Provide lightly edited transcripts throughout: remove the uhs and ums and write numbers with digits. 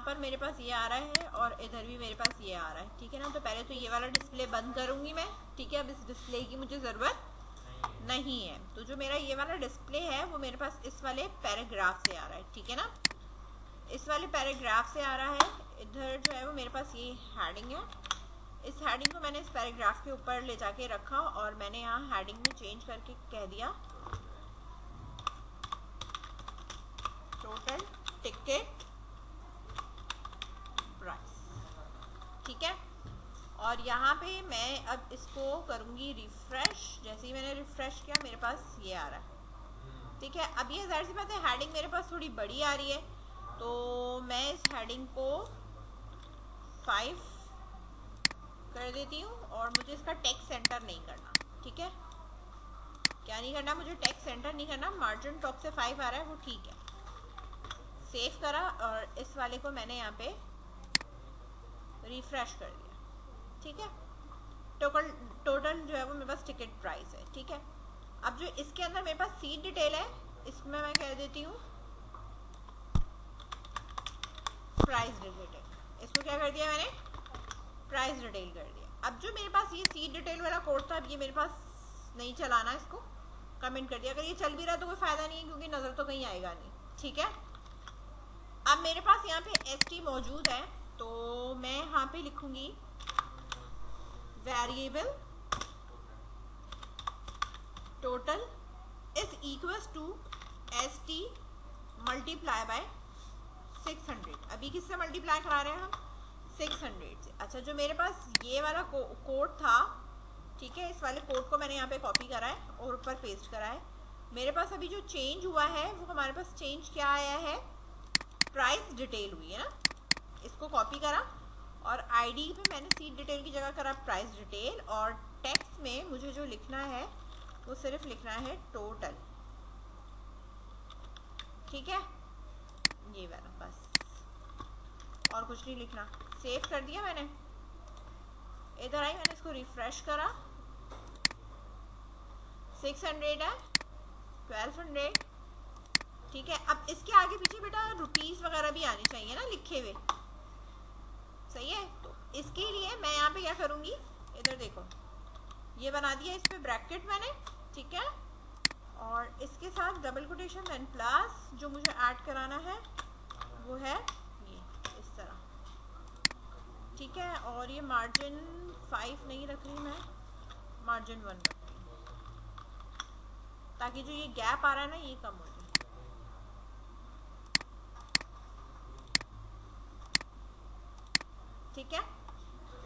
पर मेरे पास ये आ रहा है और इधर भी मेरे पास ये आ रहा है, ठीक है ना। तो पहले तो ये वाला डिस्प्ले बंद करूंगी मैं, ठीक है। अब इस डिस्प्ले की मुझे ज़रूरत नहीं है। तो जो मेरा ये वाला डिस्प्ले है वो मेरे पास इस वाले पैराग्राफ से आ रहा है, ठीक है ना। इस वाले पैराग्राफ से आ रहा है। इधर जो है वो मेरे पास ये हेडिंग है। इस हेडिंग को मैंने इस पैराग्राफ के ऊपर ले जाके रखा और मैंने यहाँ हेडिंग में चेंज करके कह दिया टोटल टिकट प्राइस, ठीक है। और यहाँ पे मैं अब इसको करूँगी रिफ्रेश। जैसे ही मैंने रिफ्रेश किया मेरे पास ये आ रहा है, ठीक है। अब ये ज़ाहिर सी बात है हेडिंग मेरे पास थोड़ी बड़ी आ रही है, तो मैं इस हेडिंग को 5 कर देती हूँ और मुझे इसका टेक्स्ट सेंटर नहीं करना, ठीक है। क्या नहीं करना, मुझे टेक्स्ट सेंटर नहीं करना। मार्जिन टॉप से 5 आ रहा है वो ठीक है। सेव करा और इस वाले को मैंने यहाँ पे रिफ्रेश कर दिया, ठीक है। टोटल जो है वो मेरे पास टिकट प्राइस है, ठीक है। अब जो इसके अंदर मेरे पास सीट डिटेल है, इसमें मैं कह देती हूँ प्राइस डिटेल। इसको क्या कर दिया मैंने, प्राइस डिटेल कर दिया। अब जो मेरे पास ये सीट डिटेल वाला कोड था, अब ये मेरे पास नहीं चलाना, इसको कमेंट कर दिया। अगर ये चल भी रहा तो कोई फायदा नहीं है क्योंकि नजर तो कहीं आएगा नहीं, ठीक है। अब मेरे पास यहाँ पे ST मौजूद है, तो मैं यहाँ पे लिखूंगी variable total is equals to ST multiply by 600। अभी किससे मल्टीप्लाई करा रहे हैं हम, 600 से। अच्छा, जो मेरे पास ये वाला कोड था, ठीक है, इस वाले कोड को मैंने यहाँ पे कॉपी करा है और ऊपर पेस्ट करा है। मेरे पास अभी जो चेंज हुआ है वो हमारे पास चेंज क्या आया है, प्राइस डिटेल हुई है ना। इसको कॉपी करा और ID पे मैंने सीट डिटेल की जगह करा प्राइस डिटेल, और टेक्स्ट में मुझे जो लिखना है वो सिर्फ लिखना है टोटल, ठीक है, ये वाला बस, और कुछ नहीं लिखना। सेव कर दिया मैंने। इधर आई, मैंने इसको रिफ्रेश करा, 600 है, 1200, ठीक है। अब इसके आगे पीछे बेटा रुपीस वगैरह भी आने चाहिए ना लिखे हुए, सही है। तो इसके लिए मैं यहाँ पे क्या करूँगी, इधर देखो, ये बना दिया इस पे ब्रैकेट मैंने, ठीक है। और इसके साथ डबल कोटेशन देन प्लस, जो मुझे ऐड कराना है वो है ये इस तरह, ठीक है। और ये मार्जिन 5 नहीं रख रही मैं, मार्जिन 1 रख रही हूँ, ताकि जो ये गैप आ रहा है ना ये कम हो जाए, ठीक है।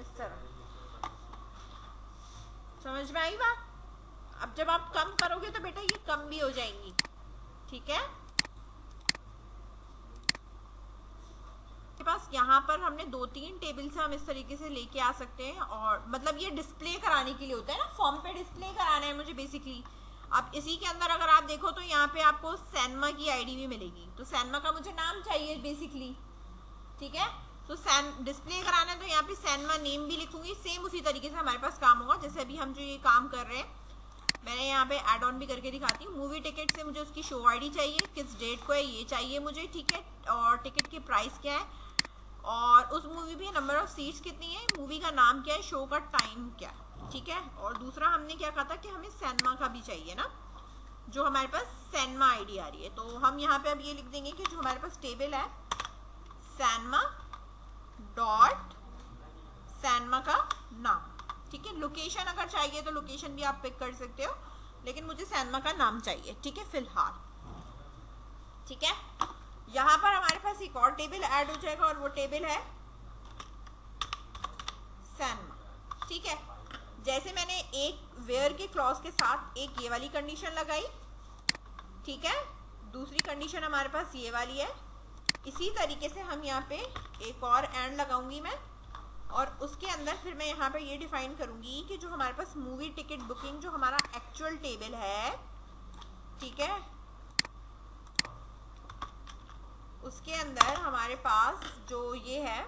इस तरह समझ में आई बात। अब जब आप कम करोगे तो बेटा ये कम भी हो जाएंगी, ठीक है। पास यहाँ पर हमने 2-3 टेबल से हम इस तरीके से लेके आ सकते हैं, और मतलब ये डिस्प्ले कराने के लिए होता है ना, फॉर्म पे डिस्प्ले कराना है मुझे बेसिकली। अब इसी के अंदर अगर आप देखो तो यहाँ पे आपको सैनमा की ID भी मिलेगी, तो सैनमा का मुझे नाम चाहिए बेसिकली, ठीक है। तो डिस्प्ले कराना है तो यहाँ पे सैनमा नेम भी लिखूंगी। सेम उसी तरीके से हमारे पास काम होगा जैसे अभी हम जो ये काम कर रहे हैं। मैंने यहाँ पे एड ऑन भी करके दिखाती हूँ। मूवी टिकट से मुझे उसकी शो ID चाहिए, किस डेट को है ये चाहिए मुझे, ठीक है। और टिकट की प्राइस क्या है, और उस मूवी में नंबर ऑफ सीट्स कितनी है, मूवी का नाम क्या है, शो का टाइम क्या है, ठीक है। और दूसरा हमने क्या कहा था कि हमें सैनमा का भी चाहिए ना, जो हमारे पास सैनमा ID आ रही है। तो हम यहाँ पे अब ये लिख देंगे कि जो हमारे पास टेबल है सैनमा डॉट सैनमा का नाम, ठीक है। लोकेशन अगर चाहिए तो लोकेशन भी आप पिक कर सकते हो, लेकिन मुझे सैनमा का नाम चाहिए, ठीक है, फिलहाल, ठीक है। यहाँ पर हमारे पास एक और टेबल ऐड हो जाएगा और वो टेबल है सैनमा, ठीक है। जैसे मैंने एक वेयर के क्लॉज के साथ एक ये वाली कंडीशन लगाई, ठीक है, दूसरी कंडीशन हमारे पास ये वाली है, इसी तरीके से हम यहाँ पे एक और एंड लगाऊंगी मैं, और उसके अंदर फिर मैं यहाँ पे ये डिफाइन करूंगी कि जो हमारे पास मूवी टिकट बुकिंग जो हमारा एक्चुअल टेबल है, ठीक है, उसके अंदर हमारे पास जो ये है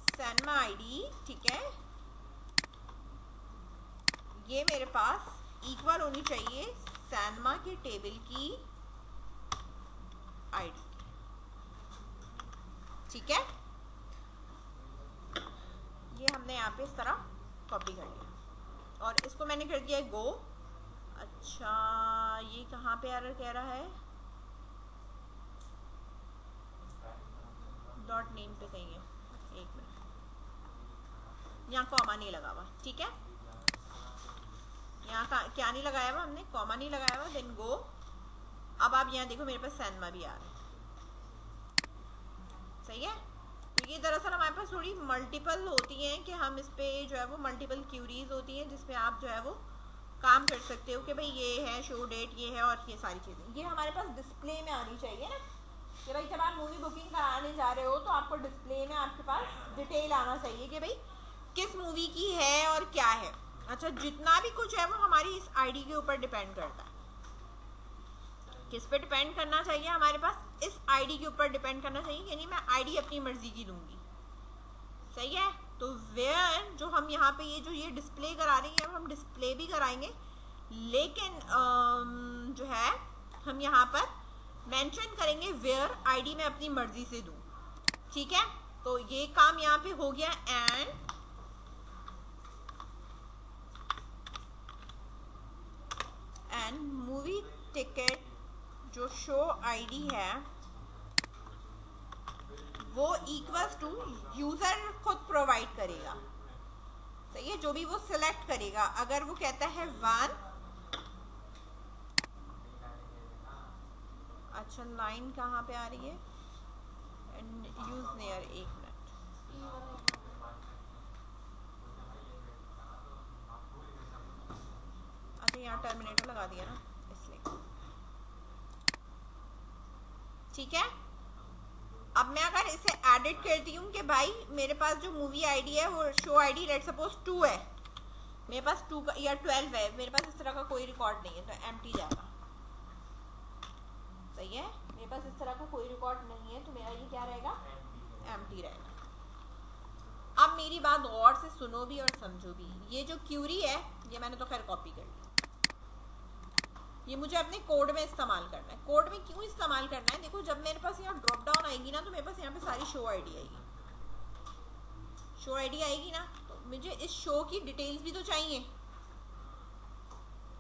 सैनमा ID, ठीक है, ये मेरे पास इक्वल होनी चाहिए सैनमा के टेबल की ID, ठीक है, ये हमने यहाँ पे इस तरह कॉपी कर लिया और इसको मैंने कर दिया गो। अच्छा, ये कहाँ पे एरर कह रहा है? डॉट नेम पे कहीं है, एक मिनट, यहाँ कॉमा नहीं लगा हुआ, ठीक है, यहाँ का क्या नहीं लगाया हुआ हमने, कॉमा नहीं लगाया हुआ, देन गो। अब आप यहाँ देखो मेरे पास सैनमा भी आ रहा है, सही है। तो ये दरअसल हमारे पास थोड़ी मल्टीपल होती हैं कि हम इस पे जो है वो मल्टीपल क्यूरीज होती हैं जिसपे आप जो है वो काम कर सकते हो कि भाई ये है शो डेट, ये है, और ये सारी चीज़ें ये हमारे पास डिस्प्ले में आनी चाहिए ना, कि भाई जब आप मूवी बुकिंग कराने जा रहे हो तो आपको डिस्प्ले में आपके पास डिटेल आना चाहिए कि भाई किस मूवी की है और क्या है। अच्छा, जितना भी कुछ है वो हमारी इस आईडी के ऊपर डिपेंड करता है। किस पे डिपेंड करना चाहिए? हमारे पास इस आईडी के ऊपर डिपेंड करना चाहिए, यानी मैं आईडी अपनी मर्जी की दूंगी, सही है। तो वेयर जो हम यहाँ पे ये डिस्प्ले करा रहे हैं हम डिस्प्ले भी कराएंगे, लेकिन जो है हम यहाँ पर मेंशन करेंगे वेयर आईडी मैं अपनी मर्जी से दूं, ठीक है। तो ये काम यहाँ पे हो गया। एंड मूवी टिकट जो शो आईडी है वो इक्वल्स टू यूजर खुद प्रोवाइड करेगा, सही है, जो भी वो सिलेक्ट करेगा। अगर वो कहता है 1, अच्छा लाइन कहाँ पे आ रही है, एंड यूज नेयर, एक मिनट, अच्छा यहाँ टर्मिनेटर लगा दिया ना इसलिए, ठीक है। अब मैं अगर इसे एडिट करती हूँ कि भाई मेरे पास जो मूवी आईडी है वो शो आईडी लेट सपोज 2 है, मेरे पास 2 का या 12 है, मेरे पास इस तरह का कोई रिकॉर्ड नहीं है तो एम्प्टी जाएगा, सही है। मेरे पास इस तरह का कोई रिकॉर्ड नहीं है तो मेरा ये क्या रहेगा, एम्प्टी रहेगा। अब मेरी बात गौर से सुनो भी और समझो भी, ये जो क्यूरी है ये मैंने तो खैर कॉपी कर ली, ये मुझे अपने कोड में इस्तेमाल करना है। कोड में क्यों इस्तेमाल करना है? देखो जब मेरे पास यहाँ ड्रॉप डाउन आएगी ना तो मेरे पास यहाँ पे सारी शो आईडी आएगी, शो आईडी आएगी ना, तो मुझे इस शो की डिटेल्स भी तो चाहिए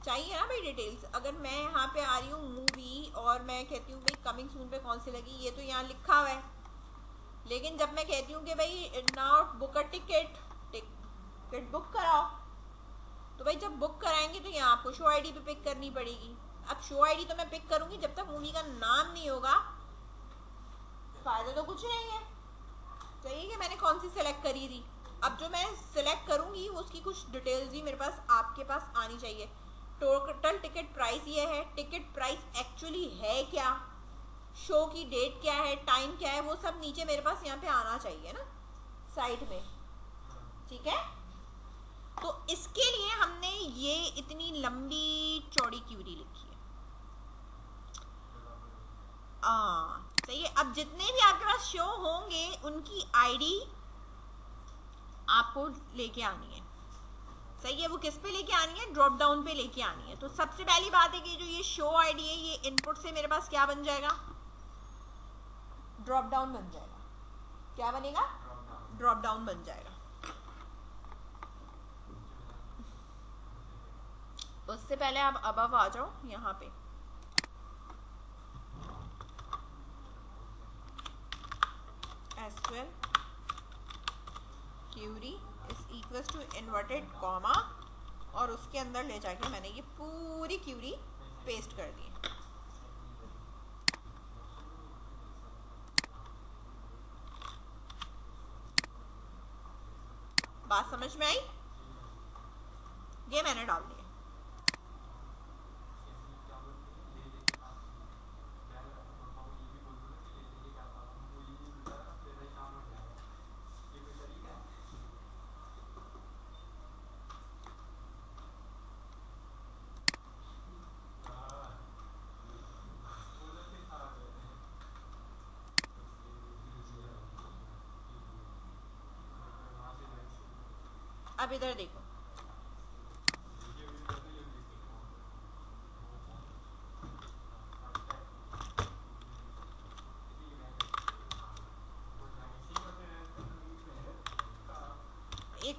ना भाई डिटेल्स। अगर मैं यहाँ पे आ रही हूँ मूवी और मैं कहती हूँ भाई कमिंग सून पे कौन सी लगी, ये तो यहाँ लिखा हुआ है, लेकिन जब मैं कहती हूँ कि भाई now book a ticket book कराओ, तो भाई जब बुक कराएंगे तो यहाँ आपको शो आईडी पे पिक करनी पड़ेगी। अब शो आईडी तो मैं पिक करूंगी, जब तक मूवी का नाम नहीं होगा फायदा तो कुछ नहीं है, चाहिए कि मैंने कौन सी सिलेक्ट करी थी। अब जो मैं सिलेक्ट करूंगी उसकी कुछ डिटेल्स भी मेरे पास आपके पास आनी चाहिए। टोटल टिकट प्राइस ये है, टिकट प्राइस एक्चुअली है क्या, शो की डेट क्या है, टाइम क्या है, वो सब नीचे मेरे पास यहाँ पे आना चाहिए ना साइड में, ठीक है। तो इसके लिए हमने ये इतनी लंबी चौड़ी क्यूरी लिखी है, सही है। अब जितने भी आपके पास शो होंगे उनकी आईडी आपको लेके आनी है, सही है। वो किस पे लेके आनी है, ड्रॉप डाउन पे लेके आनी है। तो सबसे पहली बात है कि जो ये शो आईडी है ये इनपुट से मेरे पास क्या बन जाएगा, ड्रॉप डाउन बन जाएगा। क्या बनेगा, ड्रॉप डाउन बन जाएगा। उससे पहले आप अबव आ जाओ यहाँ पे, SQL query is equal to inverted comma, और उसके अंदर ले जाके मैंने ये पूरी क्यूरी पेस्ट कर दी। बात समझ में आई? ये मैंने डाल दिया। अब इधर देखो,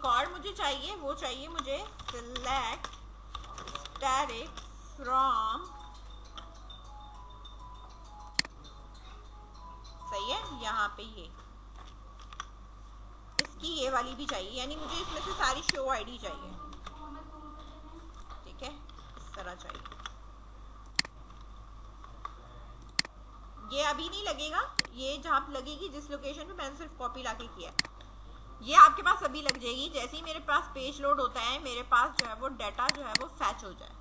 एक और मुझे चाहिए, वो चाहिए मुझे सिलेक्ट स्टैटिक फ्रॉम, सही है, यहाँ पे ये इसकी ये वाली भी चाहिए, यानी मुझे इसमें से सारी शो आईडी चाहिए, ठीक है, इस तरह चाहिए। ये अभी नहीं लगेगा, ये जहाँ लगेगी जिस लोकेशन पे मैंने सिर्फ कॉपी लाके किया है, ये आपके पास अभी लग जाएगी। जैसे ही मेरे पास पेज लोड होता है, मेरे पास जो है वो डाटा जो है वो फैच हो जाए,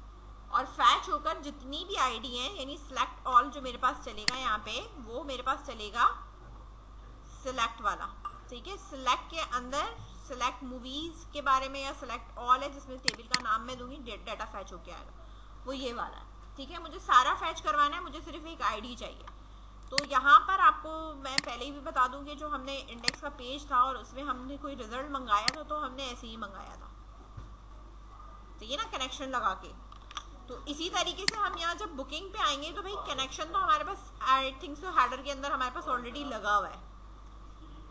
और फैच होकर जितनी भी आईडी है, यानी सिलेक्ट ऑल जो मेरे पास चलेगा यहाँ पे, वो मेरे पास चलेगा सिलेक्ट वाला, ठीक है। सिलेक्ट के अंदर सिलेक्ट मूवीज के बारे में या सिलेक्ट ऑल है, जिसमें टेबल का नाम मैं दूंगी, डाटा फैच होके आएगा, वो ये वाला है, ठीक है। मुझे सारा फैच करवाना है, मुझे सिर्फ एक आईडी चाहिए। तो यहाँ पर आपको मैं पहले ही भी बता दूं कि जो हमने इंडेक्स का पेज था और उसमें हमने कोई रिजल्ट मंगाया था, तो हमने ऐसे ही मंगाया था, ठीक है ना, कनेक्शन लगा के। तो इसी तरीके से हम यहाँ जब बुकिंग पे आएंगे तो भाई कनेक्शन तो हमारे पास आई थिंक सो हेडर के अंदर हमारे पास ऑलरेडी लगा हुआ है,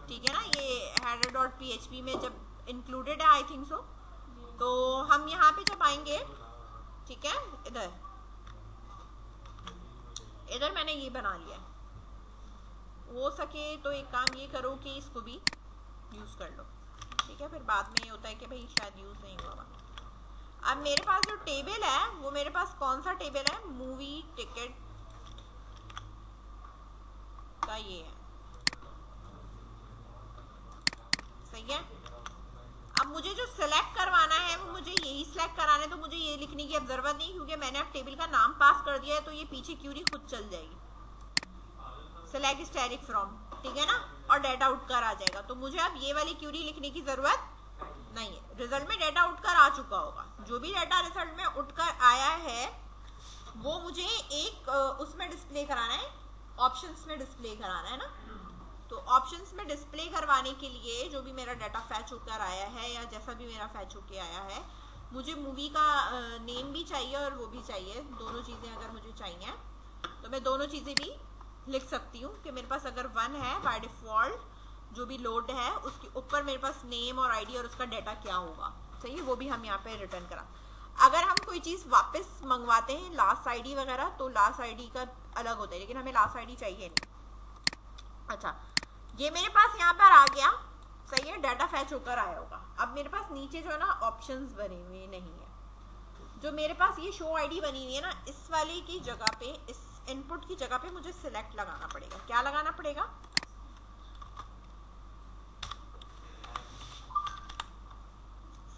ठीक है ना, ये header.php में जब इंक्लूडेड है आई थिंक सो। तो हम यहाँ पे जब आएंगे, ठीक है, इधर मैंने ये बना लिया है, हो सके तो एक काम ये करो कि इसको भी यूज कर लो, ठीक है, फिर बाद में ये होता है कि भाई शायद यूज नहीं हुआ। अब मेरे पास जो टेबल है वो मेरे पास कौन सा टेबल है, मूवी टिकट का ये है, सही है। अब मुझे जो सिलेक्ट करवाना है वो मुझे यही सिलेक्ट कराना है, तो मुझे ये लिखने की अब जरूरत नहीं, क्योंकि मैंने अब टेबल का नाम पास कर दिया है, तो ये पीछे क्यूरी खुद चल जाएगी, सिलेक्ट स्टैटिक फ्रॉम, ठीक है ना, और डाटा आउट कर आ जाएगा। तो मुझे अब ये वाली क्यूरी लिखने की जरूरत नहीं है। रिजल्ट में डाटा आउट कर आ चुका होगा, जो भी डाटा रिजल्ट में उठकर आया है वो मुझे एक उसमें डिस्प्ले कराना है, ऑप्शंस में डिस्प्ले कराना है ना। तो ऑप्शंस में डिस्प्ले करवाने के लिए जो भी मेरा डाटा फैच होकर आया है, या जैसा भी मेरा फैच होकर आया है, मुझे मूवी का नेम भी चाहिए और वो भी चाहिए, दोनों चीज़ें अगर मुझे चाहिए तो मैं दोनों चीज़ें भी लिख सकती हूँ कि मेरे पास अगर 1 है बाय डिफॉल्ट जो भी लोड है उसके ऊपर मेरे पास नेम और आईडी और उसका डाटा क्या होगा, सही है, वो भी हम यहाँ पे रिटर्न करा। अगर हम कोई चीज़ वापस मंगवाते हैं, लास्ट आईडी वगैरह, तो लास्ट आईडी का अलग होता है, लेकिन हमें लास्ट आईडी चाहिए नहीं। अच्छा, ये मेरे पास यहाँ पर आ गया, सही है, डाटा फैच होकर आया होगा। अब मेरे पास नीचे जो है ना ऑप्शंस बने हुए नहीं है, जो मेरे पास ये शो आईडी बनी हुई है ना, इस वाले की जगह पे, इस इनपुट की जगह पे मुझे सिलेक्ट लगाना पड़ेगा। क्या लगाना पड़ेगा,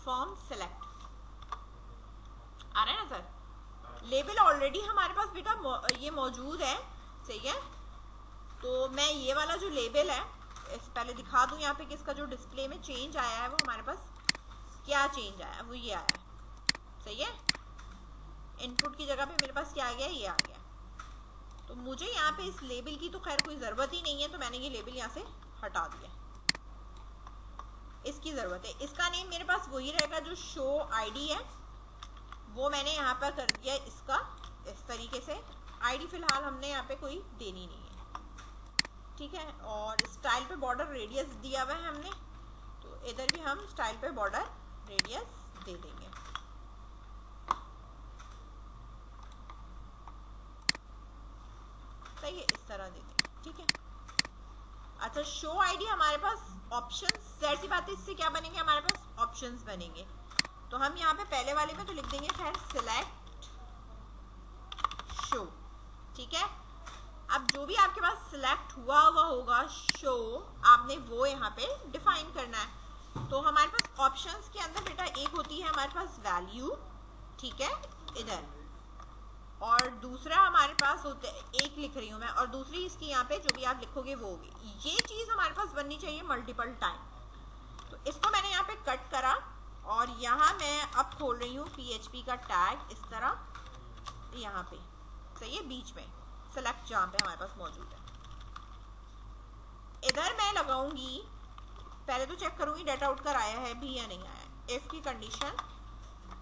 फॉर्म सिलेक्ट, आ रहा है ना सर। लेबल ऑलरेडी हमारे पास बेटा ये मौजूद है, सही है। तो मैं ये वाला जो लेबल है पहले दिखा दूं यहाँ पे कि इसका जो डिस्प्ले में चेंज आया है वो हमारे पास क्या चेंज आया है, वो ये आया है, सही है। इनपुट की जगह पे मेरे पास क्या आ गया, ये आ गया। तो मुझे यहाँ पे इस लेबल की तो खैर कोई ज़रूरत ही नहीं है, तो मैंने ये लेबल यहाँ से हटा दिया, इसकी ज़रूरत है। इसका नेम मेरे पास वही रहेगा जो शो आईडी है, वो मैंने यहाँ पर कर दिया इसका इस तरीके से। आईडी फिलहाल हमने यहाँ पे कोई देनी नहीं है, ठीक है। और स्टाइल पे बॉर्डर रेडियस दिया हुआ है हमने, तो इधर भी हम स्टाइल पे बॉर्डर रेडियस दे देंगे, सही है, इस तरह दे देंगे, ठीक है। अच्छा, शो आईडी हमारे पास ऑप्शंस, जाहिर सी बात है इससे क्या बनेंगे, हमारे पास ऑप्शंस बनेंगे। तो हम यहाँ पे पहले वाले में तो लिख देंगे खैर सिलेक्ट शो, ठीक है। अब जो भी आपके पास सिलेक्ट हुआ होगा शो, आपने वो यहाँ पे डिफाइन करना है। तो हमारे पास ऑप्शंस के अंदर बेटा एक होती है हमारे पास वैल्यू, ठीक है, इधर, और दूसरा हमारे पास होते एक लिख रही हूँ मैं, और दूसरी इसकी यहाँ पे जो भी आप लिखोगे वो होगी। ये चीज़ हमारे पास बननी चाहिए मल्टीपल टाइम। तो इसको मैंने यहाँ पे कट करा और यहाँ मैं अब खोल रही हूँ PHP का टैग इस तरह यहाँ पे, सही है, बीच में सेलेक्ट जहाँ पे हमारे पास मौजूद है। इधर मैं लगाऊंगी, पहले तो चेक करूंगी डाटा आउट कर आया है भी या नहीं आया। इफ की कंडीशन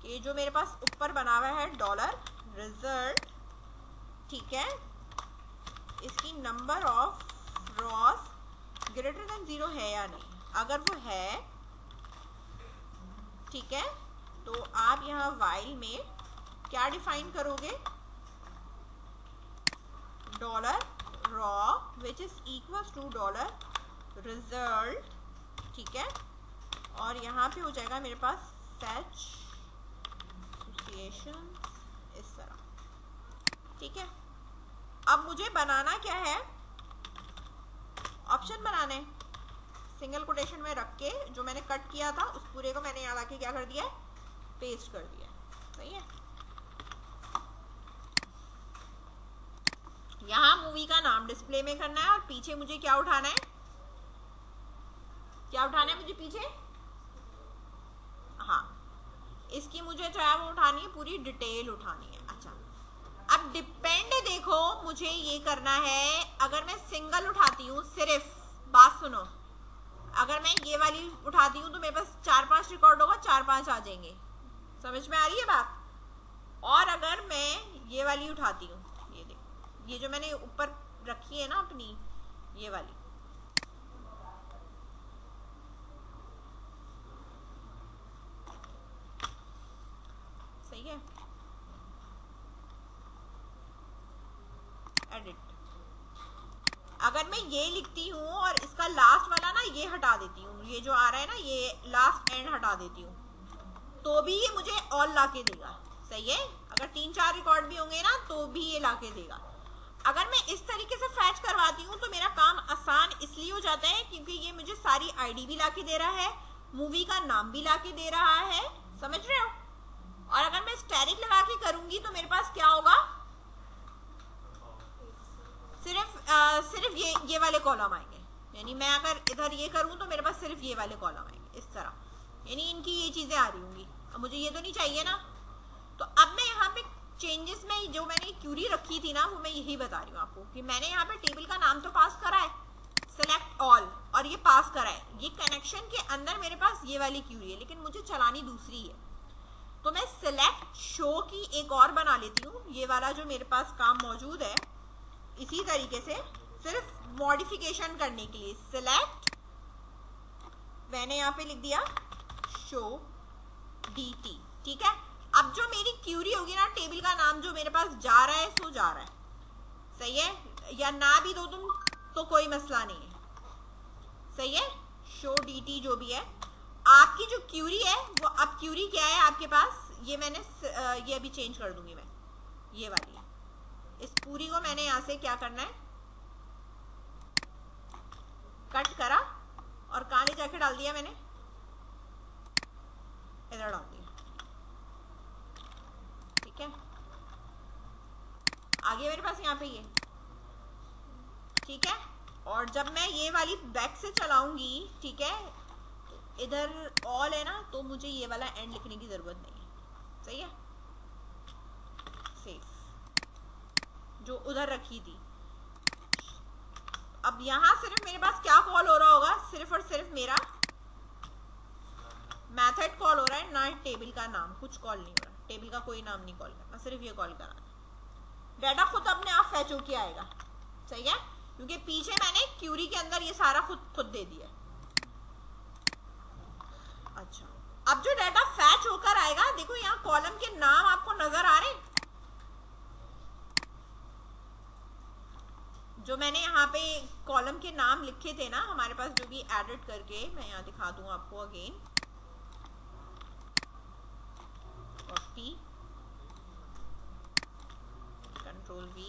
कि जो मेरे पास ऊपर बना हुआ है डॉलर रिजल्ट, ठीक है, इसकी number of Ross greater than 0 है या नहीं। अगर वो है ठीक है, तो आप यहाँ while में क्या डिफाइन करोगे, dollar row which is equal to dollar result, ठीक है, और यहाँ पे हो जाएगा मेरे पास सेच एसोसिएशन इस तरह, ठीक है। अब मुझे बनाना क्या है, ऑप्शन बनाने, सिंगल कोटेशन में रख के जो मैंने कट किया था उस पूरे को मैंने यहाँ लाके क्या कर दिया है, पेस्ट कर दिया, सही है। यहाँ मूवी का नाम डिस्प्ले में करना है और पीछे मुझे क्या उठाना है, क्या उठाना है मुझे पीछे, हाँ, इसकी मुझे जो है वो उठानी है, पूरी डिटेल उठानी है। अच्छा, अब डिपेंड देखो मुझे ये करना है, अगर मैं सिंगल उठाती हूँ, सिर्फ बात सुनो, अगर मैं ये वाली उठाती हूँ तो मेरे पास 4-5 रिकॉर्ड होगा, 4-5 आ जाएंगे, समझ में आ रही है बात। और अगर मैं ये वाली उठाती हूँ, ये देखो, ये जो मैंने ऊपर रखी है ना अपनी, ये वाली, सही है, एडिट, अगर मैं ये लिखती हूँ और इसका लास्ट वाला ना ये हटा देती हूँ, ये जो आ रहा है ना ये लास्ट एंड हटा देती हूँ, तो भी ये मुझे ऑल ला के देगा, सही है। अगर 3-4 रिकॉर्ड भी होंगे ना तो भी ये ला के देगा। अगर मैं इस तरीके से फैच करवाती हूँ तो मेरा काम आसान इसलिए हो जाता है क्योंकि ये मुझे सारी आईडी भी ला के दे रहा है, मूवी का नाम भी ला के दे रहा है, समझ रहे हो। और अगर मैं स्टैटिक लगा के करूंगी तो मेरे पास क्या होगा, सिर्फ ये वाले कॉलम आएंगे, यानी मैं अगर इधर ये करूं तो मेरे पास सिर्फ ये वाले कॉलम आएंगे इस तरह, यानी इनकी ये चीजें आ रही होंगी। अब मुझे ये तो नहीं चाहिए ना, तो अब मैं यहाँ पे चेंजेस में जो मैंने क्यूरी रखी थी ना वो मैं यही बता रही हूँ आपको कि मैंने यहाँ पे टेबल का नाम तो पास करा है, सेलेक्ट ऑल, और ये पास करा है, ये कनेक्शन के अंदर मेरे पास ये वाली क्यूरी है, लेकिन मुझे चलानी दूसरी है, तो मैं सिलेक्ट शो की एक और बना लेती हूँ, ये वाला जो मेरे पास काम मौजूद है, इसी तरीके से सिर्फ मॉडिफिकेशन करने के लिए सिलेक्ट, मैंने यहाँ पे लिख दिया शो dt, ठीक है। अब जो मेरी क्यूरी होगी ना, टेबल का नाम जो मेरे पास जा रहा है सो जा रहा है, सही है, या ना भी दो तुम तो कोई मसला नहीं है, सही है। शो dt जो भी है, आपकी जो क्यूरी है वो, अब क्यूरी क्या है आपके पास, ये मैंने ये अभी चेंज कर दूंगी मैं, ये वाली, इस पूरी को मैंने यहां से क्या करना है, कट करा और कहां ले जाके डाल दिया मैंने, इधर डाल दिया, ठीक है। आगे मेरे पास यहाँ पे ये, ठीक है। और जब मैं ये वाली बैक से चलाऊंगी, ठीक है, इधर ऑल है ना, तो मुझे ये वाला एंड लिखने की जरूरत नहीं है, सही है, सेफ जो उधर रखी थी। अब यहां सिर्फ मेरे पास क्या कॉल हो रहा होगा, सिर्फ और सिर्फ मेरा मेथड कॉल हो रहा है, ना टेबल का नाम, कुछ कॉल नहीं हो रहा, टेबल का कोई नाम नहीं कॉल करना, सिर्फ ये कॉल कराना, डाटा खुद अपने आप फैच होके आएगा, सही है, क्योंकि पीछे मैंने क्यूरी के अंदर ये सारा खुद दे दिया। अच्छा, अब जो डाटा फैच होकर आएगा, देखो यहाँ कॉलम के नाम आपको नजर आ रहे हैं, जो मैंने यहाँ पे कॉलम के नाम लिखे थे ना हमारे पास, जो भी एडिट करके, मैं यहाँ दिखा दूं आपको अगेन, कॉपी, कंट्रोल V,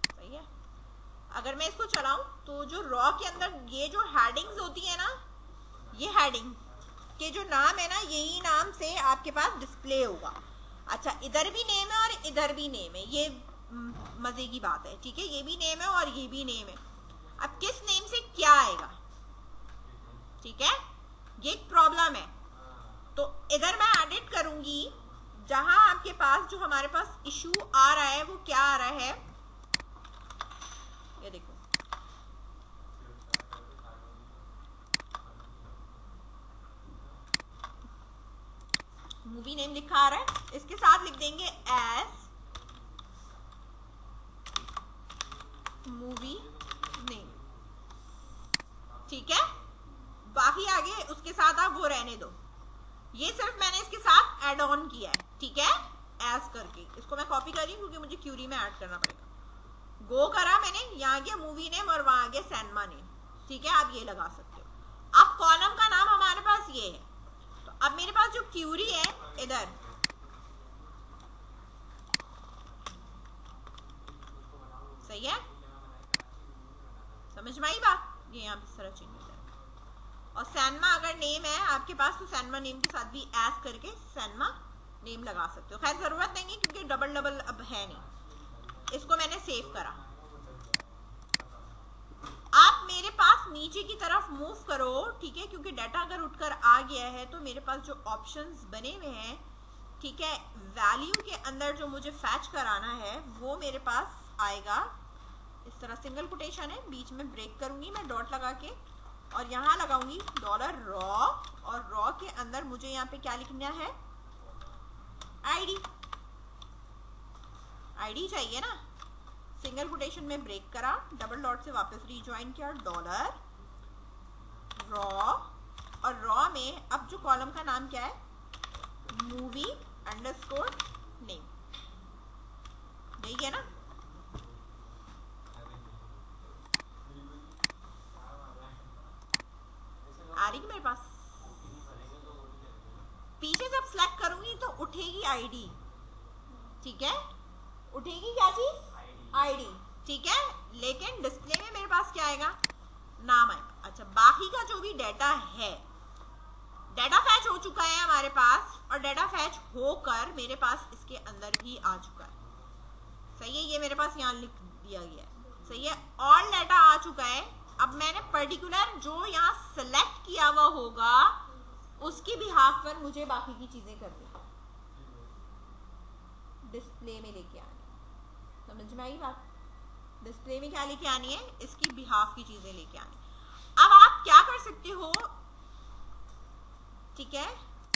सही है। अगर मैं इसको चलाऊं तो जो रॉ के अंदर ये जो हेडिंग्स होती है ना, ये हेडिंग के जो नाम है ना, यही नाम से आपके पास डिस्प्ले होगा। अच्छा, इधर भी नेम है और इधर भी नेम है, ये मजे की बात है, ठीक है, ये भी नेम है और ये भी नेम है। अब किस नेम से क्या आएगा, ठीक है, ये एक प्रॉब्लम है। तो इधर मैं एडिट करूंगी, जहां आपके पास जो हमारे पास इशू आ रहा है वो क्या आ रहा है, ये देखो, मूवी नेम लिखा आ रहा है, इसके साथ लिख देंगे एज मूवी नेम, ठीक है। बाकी इसके साथ आप वो रहने दो, ये सिर्फ मैंने इसके साथ ऐड ऑन किया है, ठीक है, एज करके। इसको मैं कॉपी कर रही हूँ क्योंकि मुझे क्यूरी में ऐड करना पड़ेगा। गो करा मैंने, यहाँ गया मूवी नेम और वहां गया सैनमा नेम, ठीक है, आप ये लगा सकते हो। अब कॉलम का नाम हमारे पास ये है, तो अब मेरे पास जो क्यूरी है इधर, सही है, समझ में आई बात, ये यहाँ पे सारा चेंज हो जाएगा। और सैनमा अगर नेम है आपके पास तो सैनमा नेम के साथ भी एस करके सैनमा नेम लगा सकते हो। खैर जरूरत नहीं है क्योंकि डबल डबल अब है नहीं। इसको मैंने सेव करा। आप मेरे पास नीचे की तरफ मूव करो, ठीक है, क्योंकि डाटा अगर उठकर आ गया है तो मेरे पास जो ऑप्शंस बने हुए हैं, ठीक है, वैल्यू के अंदर जो मुझे फैच कराना है वो मेरे पास आएगा इस तरह, सिंगल कोटेशन है, बीच में ब्रेक करूंगी मैं डॉट लगा के और यहाँ लगाऊंगी $रॉ, और रॉ के अंदर मुझे यहाँ पे क्या लिखना है, आईडी। आईडी चाहिए ना, सिंगल कोटेशन में ब्रेक करा, डबल डॉट से वापस रिज्वाइन किया, $रॉ, और रॉ में अब जो कॉलम का नाम क्या है, मूवी अंडरस्कोर नेम, यही है ना। आ रही मेरे पास, पीछे जब सिलेक्ट करूंगी तो उठेगी आईडी, ठीक है, उठेगी क्या चीज, आईडी, ठीक है, लेकिन डिस्प्ले में मेरे पास क्या आएगा, नाम आएगा। अच्छा, बाकी का जो भी डाटा है, डाटा फैच हो चुका है हमारे पास, और डाटा फैच होकर मेरे पास इसके अंदर भी आ चुका है, सही है, ये मेरे पास यहाँ लिख दिया गया है, सही है, ऑल डाटा आ चुका है। अब मैंने पर्टिकुलर जो यहाँ सेलेक्ट किया हुआ होगा उसकी बिहाफ पर मुझे बाकी की चीजें करनी है, डिस्प्ले में लेके आनी है, समझ में आई बात, डिस्प्ले में क्या लेके आनी है, इसकी बिहाफ की चीजें लेके आनी। अब आप क्या कर सकते हो, ठीक है,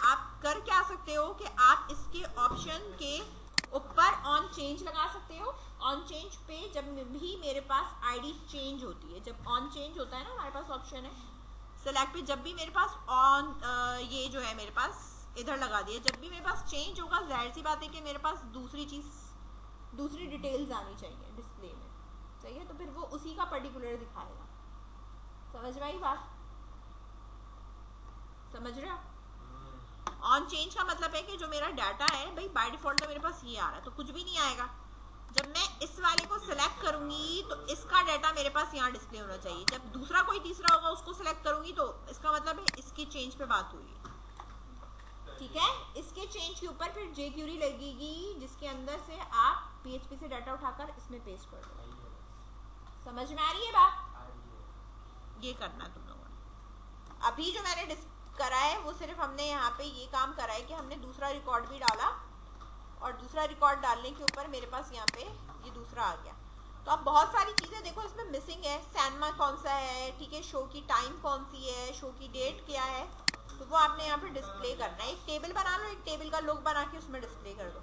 आप कर क्या सकते हो कि आप इसके ऑप्शन के ऊपर ऑन चेंज लगा सकते हो। ऑन चेंज पे जब भी मेरे पास आईडी चेंज होती है, जब ऑन चेंज होता है ना, हमारे पास ऑप्शन है सेलेक्ट पे, जब भी मेरे पास ऑन ये जो है मेरे पास इधर लगा दिया, जब भी मेरे पास चेंज होगा, जाहिर सी बात है कि मेरे पास दूसरी चीज, दूसरी डिटेल्स आनी चाहिए डिस्प्ले में, सही है, तो फिर वो उसी का पर्टिकुलर दिखाएगा। समझ में आई बात, समझ रहे हो। ऑन चेंज का मतलब है कि जो मेरा डाटा है भाई बाय डिफॉल्ट तो मेरे पास ये आ रहा है, तो कुछ भी नहीं आएगा। जब मैं इस वाले को सिलेक्ट करूंगी तो इसका डाटा मेरे पास यहाँ डिस्प्ले होना चाहिए। जब दूसरा कोई तीसरा होगा उसको सिलेक्ट करूंगी तो इसका मतलब है इसके चेंज पे बात हुई है, ठीक है। इसके चेंज के ऊपर फिर jQuery लगेगी जिसके अंदर से आप PHP से डाटा उठाकर इसमें पेस्ट कर दो। समझ में आ रही है बात, ये करना है तुम लोगों ने। अभी जो मैंने करा है वो सिर्फ हमने यहाँ पे ये काम करा है कि हमने दूसरा रिकॉर्ड भी डाला, और दूसरा रिकॉर्ड डालने के ऊपर मेरे पास यहाँ पे ये दूसरा आ गया। तो अब बहुत सारी चीजें देखो इसमें मिसिंग है, सैनमा कौन सा है, ठीक है, शो की टाइम कौन सी है, शो की डेट क्या है, तो वो आपने यहाँ पे डिस्प्ले करना है। एक टेबल बना लो, एक टेबल का लुक बना के उसमें डिस्प्ले कर दो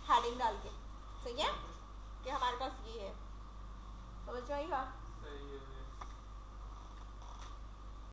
हेडिंग डाल के, सही है कि हमारे पास ये है। समझ में आई बात।